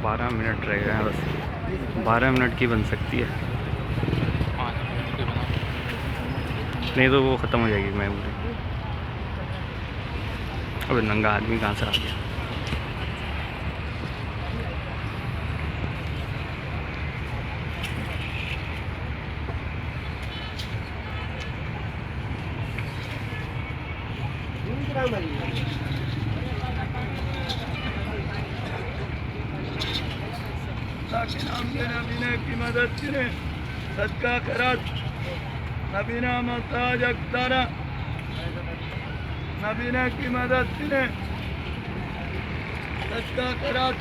12 minute रह गए हैं बस। 12 मिनट की बन सकती है, नहीं तो वो ख़त्म हो जाएगी मैं पूरी। अब नंगा आदमी कहाँ से आ गया। नबीने की मदद करे, सदका करत नबीना मोहताज अख्तारा, नबीने की मदद करे, सदका करत